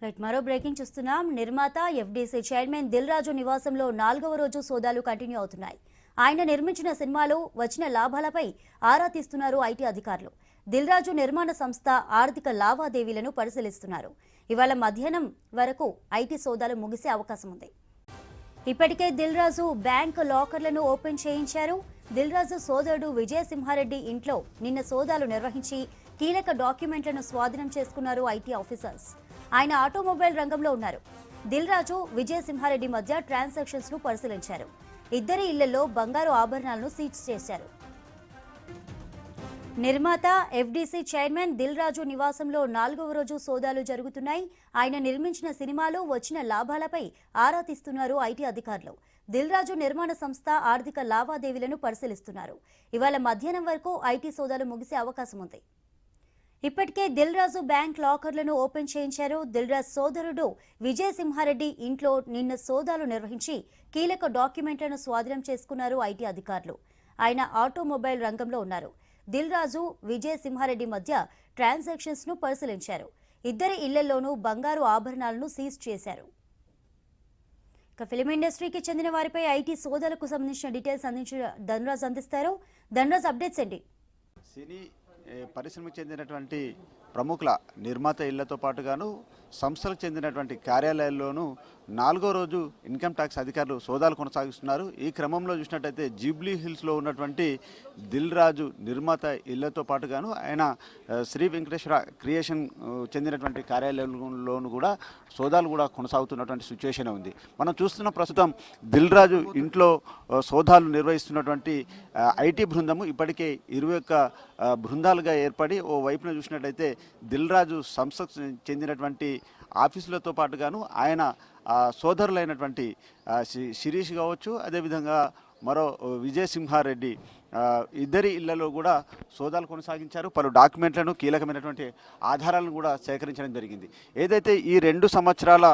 Right, మరో breaking చూస్తున్నాం. నిర్మాత ఎఫ్డీసీ చైర్మన్ దిల్ రాజు నివాసంలో 4వ రోజు సోదాలు కంటిన్యూ అవుతున్నాయి. ఆయన నిర్మించిన సినిమాలో వచ్చిన లాభాలపై ఆరా తీస్తున్నారు ఐటీ అధికారులు. దిల్ రాజు నిర్మాణ సంస్థ ఆర్థిక లావాదేవీలను పరిశీలిస్తున్నారు. ఇవాళ మధ్యాహ్నం వరకు ఐటీ సోదాలు ముగిసే అవకాశం ఉంది. ఇప్పటికే దిల్ రాజు బ్యాంక్ లాకర్లను ఓపెన్ చేయించారు. దిల్ రాజు సోదరుడు విజయసింహారెడ్డి ఇంట్లో నిన్న సోదాలు నిర్వహించి కీలక డాక్యుమెంట్లను స్వాధీనం చేసుకున్నారు ఐటీ ఆఫీసర్స్. ఆయన ఆటోమొబైల్ రంగంలో ఉన్నారు. దిల్ రాజు విజయసింహారెడ్డి మధ్య ట్రాన్సాక్షన్స్ ను పరిశీలించారు. ఇద్దరి ఇళ్లలో బంగారు ఆభరణాలను సీజ్ చేశారు. నిర్మాత ఎఫ్డీసీ చైర్మన్ దిల్ రాజు నివాసంలో 4వ రోజు సోదాలు జరుగుతున్నాయి. ఆయన నిర్మించిన సినిమాలో వచ్చిన లాభాలపై ఆరా తీస్తున్నారు ఐటీ అధికారులు. దిల్ రాజు నిర్మాణ సంస్థ ఆర్థిక లావాదేవీలను పరిశీలిస్తున్నారు. ఇవాళ మధ్యాహ్నం వరకు ఐటీ సోదాలు ముగిసే అవకాశం ఉంది. ఇప్పటికే దిల్ రాజు బ్యాంక్ లాకర్లను ఓపెన్ చేయించారు. దిల్ రాజు సోదరుడు విజయసింహారెడ్డి ఇంట్లో నిన్న సోదాలు నిర్వహించి కీలక డాక్యుమెంట్లను స్వాధీనం చేసుకున్నారు ఐటీ అధికారులు. ఆయన ఆటోమొబైల్ రంగంలో ఉన్నారు. దిల్ రాజు విజయసింహారెడ్డి మధ్య ట్రాన్సాక్షన్స్ ను పరిశీలించారు. ఇద్దరి ఇళ్లలోనూ బంగారు ఆభరణాలను సీజ్ చేశారు. ఇక ఫిలిం ఇండస్ట్రీకి చెందిన వారిపై ఐటీ సోదాలకు సంబంధించిన డీటెయిల్స్ అందించిన ధనరాజ్ అందిస్తారు. ధనరాజ్, అప్డేట్స్ ఏంటి? సినీ పరిశ్రమకు చెందినటువంటి ప్రముఖుల నిర్మాత ఇళ్లతో పాటుగాను సంస్థలకు చెందినటువంటి కార్యాలయాల్లోనూ 4వ రోజు ఇన్కమ్ ట్యాక్స్ అధికారులు సోదాలు కొనసాగిస్తున్నారు. ఈ క్రమంలో చూసినట్టయితే జూబ్లీ హిల్స్లో ఉన్నటువంటి దిల్ రాజు నిర్మాత ఇళ్లతో పాటుగాను ఆయన శ్రీ వెంకటేశ్వర క్రియేషన్ చెందినటువంటి కార్యాలయంలోనూ కూడా సోదాలు కూడా కొనసాగుతున్నటువంటి సిచ్యువేషన్ ఉంది. మనం చూస్తున్న ప్రస్తుతం దిల్ రాజు ఇంట్లో సోదాలు నిర్వహిస్తున్నటువంటి ఐటీ బృందము ఇప్పటికే 21 బృందాలుగా ఏర్పడి ఓ వైపున చూసినట్టయితే దిల్ రాజు సంస్థకు చెందినటువంటి ఆఫీసులతో పాటుగాను ఆయన సోదరులైనటువంటి శిరీష్ కావచ్చు, అదేవిధంగా మరో విజయసింహారెడ్డి ఇద్దరి ఇళ్లలో కూడా సోదాలు కొనసాగించారు. పలు డాక్యుమెంట్లను కీలకమైనటువంటి ఆధారాలను కూడా సేకరించడం జరిగింది. ఏదైతే ఈ 2 సంవత్సరాల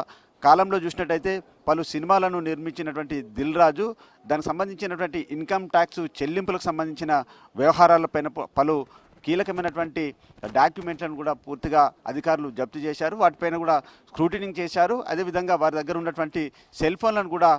కాలంలో చూసినట్టయితే పలు సినిమాలను నిర్మించినటువంటి దిల్ రాజు దానికి సంబంధించినటువంటి ఇన్కమ్ ట్యాక్స్ చెల్లింపులకు సంబంధించిన వ్యవహారాలపైన పలు కీలకమైనటువంటి డాక్యుమెంట్లను కూడా పూర్తిగా అధికారులు జప్తు చేశారు. వాటిపైన కూడా స్క్రూటినింగ్ చేశారు. అదేవిధంగా వారి దగ్గర ఉన్నటువంటి సెల్ ఫోన్లను కూడా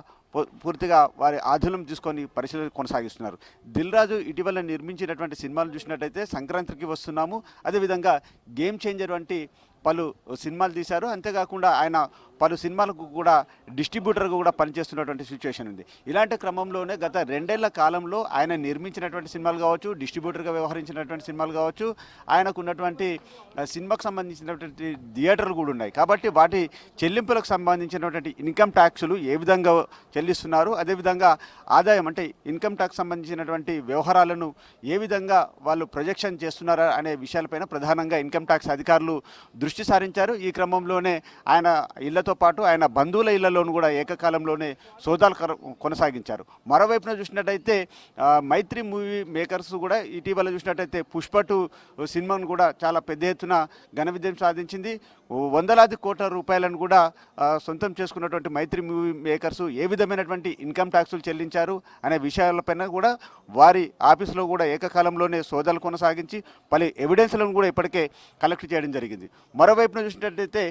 పూర్తిగా వారి ఆధీనం తీసుకొని పరిశీలన కొనసాగిస్తున్నారు. దిల్ రాజు ఇటీవల నిర్మించినటువంటి సినిమాలు చూసినట్టయితే సంక్రాంతికి వస్తున్నాము, అదేవిధంగా గేమ్ చేంజర్ వంటి పలు సినిమాలు తీశారు. అంతేకాకుండా ఆయన పలు సినిమాలకు కూడా డిస్ట్రిబ్యూటర్గా కూడా పనిచేస్తున్నటువంటి సిచ్యువేషన్ ఉంది. ఇలాంటి క్రమంలోనే గత 2 ఏళ్ల కాలంలో ఆయన నిర్మించినటువంటి సినిమాలు కావచ్చు, డిస్ట్రిబ్యూటర్గా వ్యవహరించినటువంటి సినిమాలు కావచ్చు, ఆయనకు ఉన్నటువంటి సినిమాకు సంబంధించినటువంటి థియేటర్లు కూడా ఉన్నాయి. కాబట్టి వాటి చెల్లింపులకు సంబంధించినటువంటి ఇన్కమ్ ట్యాక్సులు ఏ విధంగా చెల్లిస్తున్నారు, అదేవిధంగా ఆదాయం అంటే ఇన్కమ్ ట్యాక్స్ సంబంధించినటువంటి వ్యవహారాలను ఏ విధంగా వాళ్ళు ప్రొజెక్షన్ చేస్తున్నారా అనే విషయాలపైన ప్రధానంగా ఇన్కమ్ ట్యాక్స్ అధికారులు దృష్టి సారించారు. ఈ క్రమంలోనే ఆయన ఇళ్లతో పాటు ఆయన బంధువుల ఇళ్లలోనూ కూడా ఏకకాలంలోనే సోదాలు కొనసాగించారు. మరోవైపున చూసినట్టయితే మైత్రి మూవీ మేకర్స్ కూడా ఇటీవల చూసినట్టయితే పుష్ప 2 సినిమాను కూడా చాలా పెద్ద ఎత్తున ఘన విజయం సాధించింది. వందలాది కోట్ల రూపాయలను కూడా సొంతం చేసుకున్నటువంటి మైత్రి మూవీ మేకర్స్ ఏ విధమైనటువంటి ఇన్కమ్ ట్యాక్సులు చెల్లించారు అనే విషయాలపైన కూడా వారి ఆఫీసులో కూడా ఏకకాలంలోనే సోదాలు కొనసాగించి పలు ఎవిడెన్స్లను కూడా ఇప్పటికే కలెక్ట్ చేయడం జరిగింది. మరోవైపున చూసినట్టయితే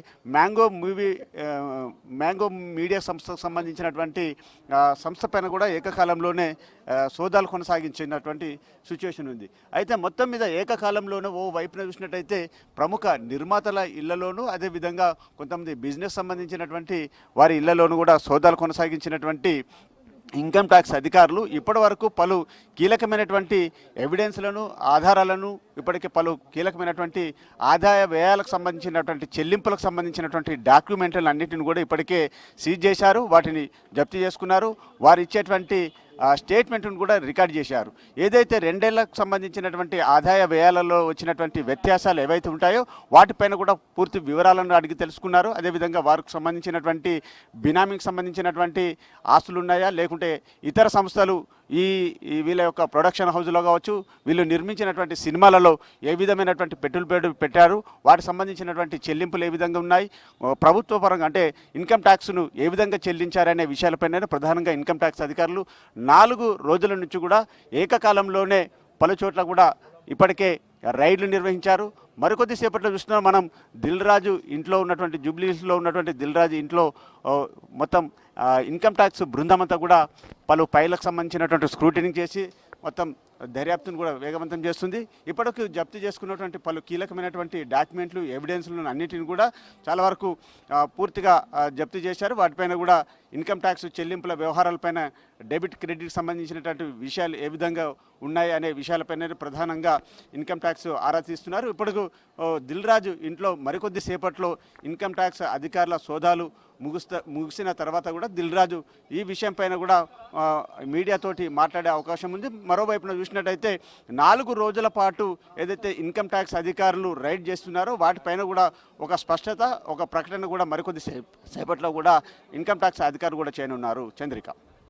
మ్యాంగో మీడియా సంస్థకు సంబంధించినటువంటి సంస్థ పైన కూడా ఏకకాలంలోనే సోదాలు కొనసాగించినటువంటి సిచ్యువేషన్ ఉంది. అయితే మొత్తం మీద ఏకకాలంలోనే ఓ వైపున చూసినట్టయితే ప్రముఖ నిర్మాతల ఇళ్లలోనూ, అదేవిధంగా కొంతమంది బిజినెస్ సంబంధించినటువంటి వారి ఇళ్లలోనూ కూడా సోదాలు కొనసాగించినటువంటి ఇన్కమ్ ట్యాక్స్ అధికారులు ఇప్పటి వరకు పలు కీలకమైనటువంటి ఎవిడెన్స్లను, ఆధారాలను, ఇప్పటికే పలు కీలకమైనటువంటి ఆదాయ వ్యయాలకు సంబంధించినటువంటి చెల్లింపులకు సంబంధించినటువంటి డాక్యుమెంట్లను అన్నింటిని కూడా ఇప్పటికే సీజ్ చేశారు. వాటిని జప్తు చేసుకున్నారు. వారు ఇచ్చేటువంటి స్టేట్మెంట్ను కూడా రికార్డ్ చేశారు. ఏదైతే 2 ఏళ్లకు సంబంధించినటువంటి ఆదాయ వ్యయాలలో వచ్చినటువంటి వ్యత్యాసాలు ఏవైతే ఉంటాయో వాటిపైన కూడా పూర్తి వివరాలను అడిగి తెలుసుకున్నారు. అదేవిధంగా వారికి సంబంధించినటువంటి బినామీకి సంబంధించినటువంటి ఆస్తులు ఉన్నాయా, లేకుంటే ఇతర సంస్థలు ఈ వీళ్ళ యొక్క ప్రొడక్షన్ హౌస్లో కావచ్చు, వీళ్ళు నిర్మించినటువంటి సినిమాలలో ఏ విధమైనటువంటి పెట్టుబడి పెట్టారు, వాటికి సంబంధించినటువంటి చెల్లింపులు ఏ విధంగా ఉన్నాయి, ప్రభుత్వ పరంగా అంటే ఇన్కమ్ ట్యాక్స్ను ఏ విధంగా చెల్లించారనే విషయాలపైన ప్రధానంగా ఇన్కమ్ ట్యాక్స్ అధికారులు 4 రోజుల నుంచి కూడా ఏకకాలంలోనే పలు చోట్ల కూడా ఇప్పటికే రైడ్లు నిర్వహించారు. మరికొద్ది సేపట్లో చూస్తున్నాం మనం దిల్ రాజు ఇంట్లో ఉన్నటువంటి జూబ్లీహిల్స్లో ఉన్నటువంటి దిల్ రాజు ఇంట్లో మొత్తం ఇన్కమ్ ట్యాక్స్ బృందం అంతా కూడా పలు ఫైళ్ళకు సంబంధించినటువంటి స్క్రూటినింగ్ చేసి మొత్తం దర్యాప్తును కూడా వేగవంతం చేస్తుంది. ఇప్పటికి జప్తు చేసుకున్నటువంటి పలు కీలకమైనటువంటి డాక్యుమెంట్లు ఎవిడెన్స్లను అన్నిటిని కూడా చాలా వరకు పూర్తిగా జప్తు చేశారు. వాటిపైన కూడా ఇన్కమ్ ట్యాక్స్ చెల్లింపుల వ్యవహారాలపైన డెబిట్ క్రెడిట్కి సంబంధించినటువంటి విషయాలు ఏ విధంగా ఉన్నాయి అనే విషయాలపైన ప్రధానంగా ఇన్కమ్ ట్యాక్స్ ఆరా తీస్తున్నారు. ఇప్పటికు దిల్ రాజు ఇంట్లో మరికొద్ది సేపట్లో ఇన్కమ్ ట్యాక్స్ అధికారుల సోదాలు ముగిసిన తర్వాత కూడా దిల్ రాజు ఈ విషయం పైన కూడా మీడియాతోటి మాట్లాడే అవకాశం ఉంది. మరోవైపున చూసినట్టయితే 4 రోజుల పాటు ఏదైతే ఇన్కమ్ ట్యాక్స్ అధికారులు రైడ్ చేస్తున్నారో వాటిపైన కూడా ఒక స్పష్టత, ఒక ప్రకటన కూడా మరికొద్ది సేపట్లో కూడా ఇన్కమ్ ట్యాక్స్ అధికారులు కూడా చేయనున్నారు. చంద్రిక.